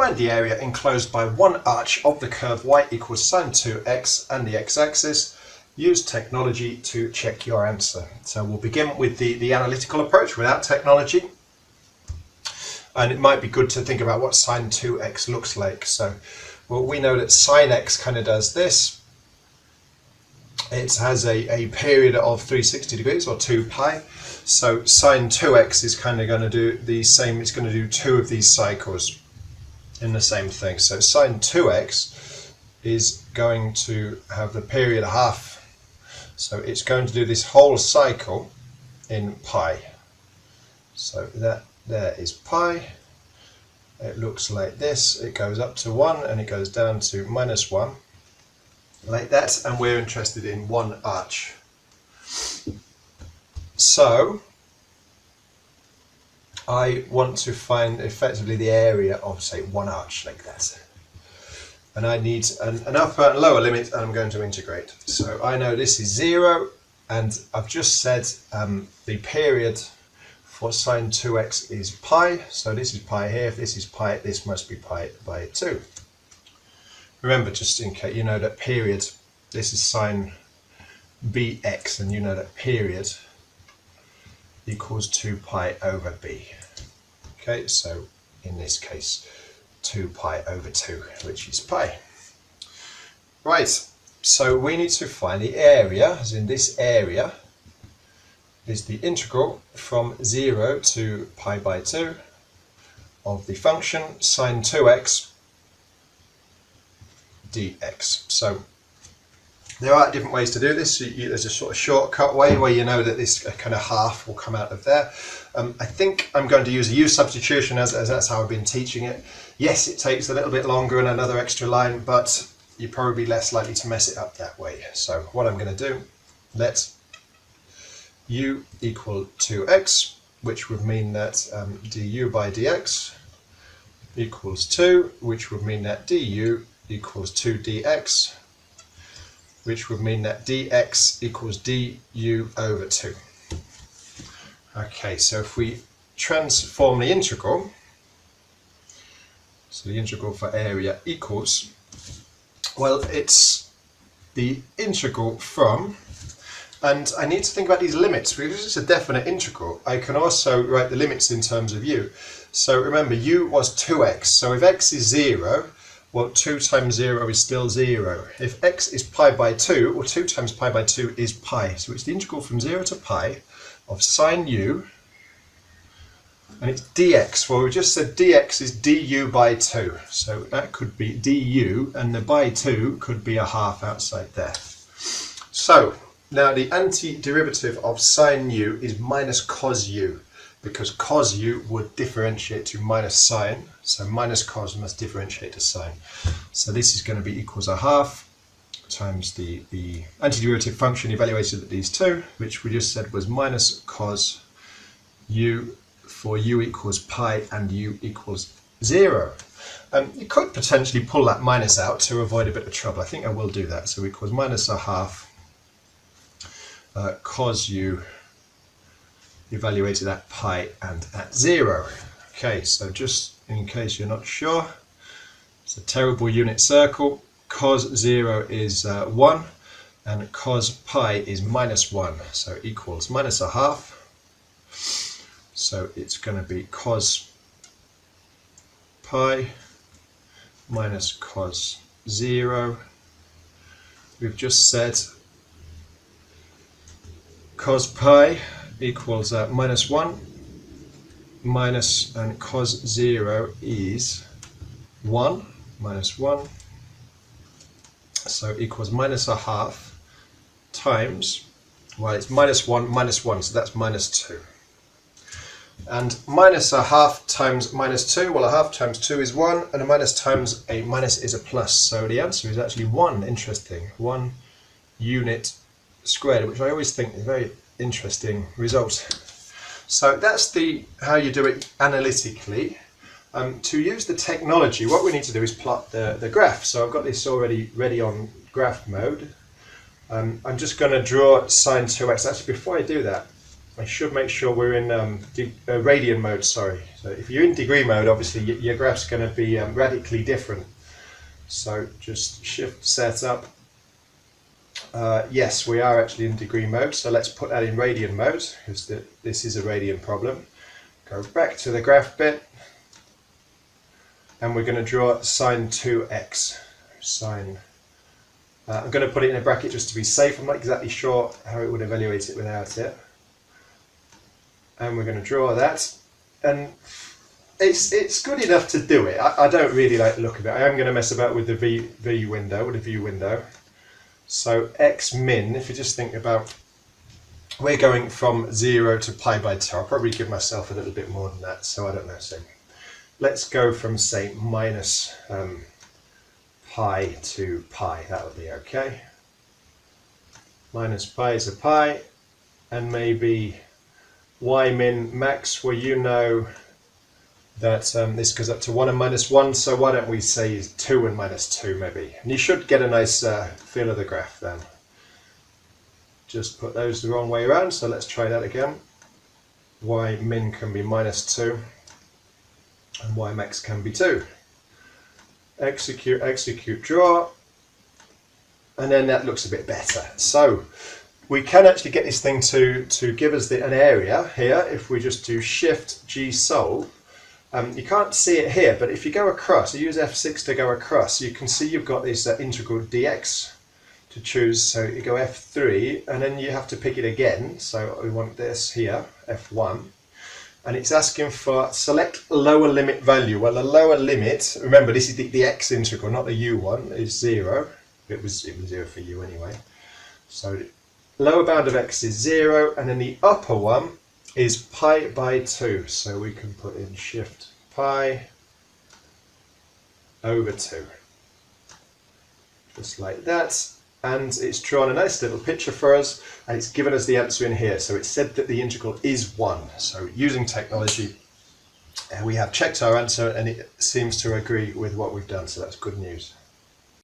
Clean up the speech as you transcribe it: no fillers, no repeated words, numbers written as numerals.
Find the area enclosed by one arch of the curve y equals sine 2x and the x-axis. Use technology to check your answer. So we'll begin with the analytical approach without technology. And it might be good to think about what sine 2x looks like. So well, we know that sine x kind of does this. It has a period of 360 degrees or 2 pi. So sine 2x is kind of going to do the same. It's going to do two of these cycles in the same thing. So sine 2x is going to have the period half. So it's going to do this whole cycle in pi. So that there is pi. It looks like this. It goes up to 1 and it goes down to -1. Like that, and we're interested in one arch. So I want to find effectively the area of, say, one arch like that. And I need an upper and lower limit, and I'm going to integrate. So I know this is 0, and I've just said the period for sine 2x is pi. So this is pi here. If this is pi, this must be pi by 2. Remember, just in case, you know that period, this is sine bx, and you know that period equals 2 pi over b. Okay, so in this case 2 pi over 2, which is pi. Right, so we need to find the area, as in this area is the integral from 0 to pi by 2 of the function sine 2x dx. So there are different ways to do this. There's a sort of shortcut way where you know that this kind of half will come out of there. I think I'm going to use a u substitution as that's how I've been teaching it. Yes, it takes a little bit longer and another extra line, but you're probably less likely to mess it up that way. So what I'm going to do, let u equal 2x, which would mean that du by dx equals 2, which would mean that du equals 2 dx, which would mean that dx equals du over 2. Okay, so if we transform the integral, so the integral for area equals, well, it's the integral from, and I need to think about these limits because it's a definite integral. I can also write the limits in terms of u. So remember, u was 2x, so if x is 0, well, 2 times 0 is still 0. If x is pi by 2, well, 2 times pi by 2 is pi. So it's the integral from 0 to pi of sine u, and it's dx. Well, we just said dx is du by 2. So that could be du, and the by 2 could be a half outside there. So now the antiderivative of sine u is minus cos u, because cos u would differentiate to minus sine, so minus cos must differentiate to sine. So this is going to be equals a half times the antiderivative function evaluated at these two, which we just said was minus cos u for u equals pi and u equals 0. You could potentially pull that minus out to avoid a bit of trouble. I think I will do that. So equals minus a half cos u evaluated at pi and at 0. Okay, so just in case you're not sure, it's a terrible unit circle. Cos 0 is 1 and cos pi is minus 1, so equals minus a half. So it's going to be cos pi minus cos 0. We've just said cos pi equals minus 1 minus, and cos 0 is 1 minus 1, so equals minus a half times, well, it's minus 1 minus 1, so that's minus 2. And minus a half times minus 2, well, a half times 2 is 1, and a minus times a minus is a plus, so the answer is actually 1. Interesting, 1 unit squared, which I always think is a very interesting result. So that's how you do it analytically. To use the technology, what we need to do is plot the graph. So I've got this already ready on graph mode. I'm just going to draw sine 2x. Actually, before I do that, I should make sure we're in radian mode, sorry. So if you're in degree mode, obviously your graph's going to be radically different. So just shift setup. Yes, we are actually in degree mode, so let's put that in radian mode, because this is a radian problem. Go back to the graph bit, and we're going to draw sine 2x. Sine. I'm going to put it in a bracket just to be safe. I'm not exactly sure how it would evaluate it without it. And we're going to draw that, and it's good enough to do it. I don't really like the look of it. I am going to mess about with the view window. So x min, if you just think about, we're going from 0 to pi by 2. I'll probably give myself a little bit more than that, so I don't know. So let's go from, say, minus pi to pi. That would be okay. Minus pi is a pi, and maybe y min max, well, you know that this goes up to 1 and minus 1, so why don't we say 2 and minus 2 maybe. And you should get a nice feel of the graph then. Just put those the wrong way around, so let's try that again. Y min can be minus 2, and y max can be 2. Execute, draw, and then that looks a bit better. So we can actually get this thing to give us an area here if we just do Shift G solve. You can't see it here, but if you go across, you use F6 to go across, you can see you've got this integral dx to choose. So you go F3, and then you have to pick it again. So we want this here, F1. And it's asking for select lower limit value. Well, the lower limit, remember this is the x integral, not the u one, is 0. It was 0 for u anyway. So the lower bound of x is 0, and then the upper one is pi by 2. So we can put in shift pi over 2. Just like that. And it's drawn a nice little picture for us, and it's given us the answer in here. So it said that the integral is 1. So using technology, we have checked our answer, and it seems to agree with what we've done, so that's good news.